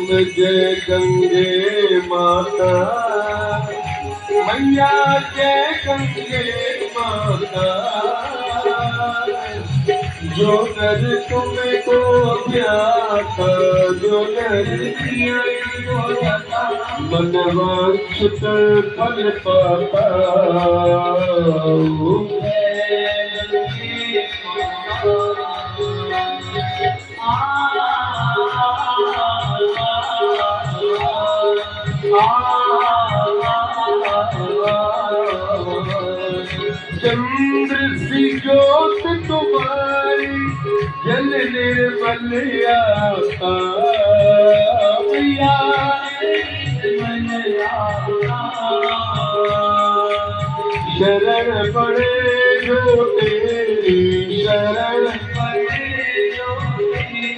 तुम जय गंगे माता, मैया जय गंगे माता। जो नर तुमको ध्याता, जो नर मनवांछित फल पाता। चंद्र सी ज्योत तुम्हारी, जल निर्मल आता। शरण पड़े जो तेरी,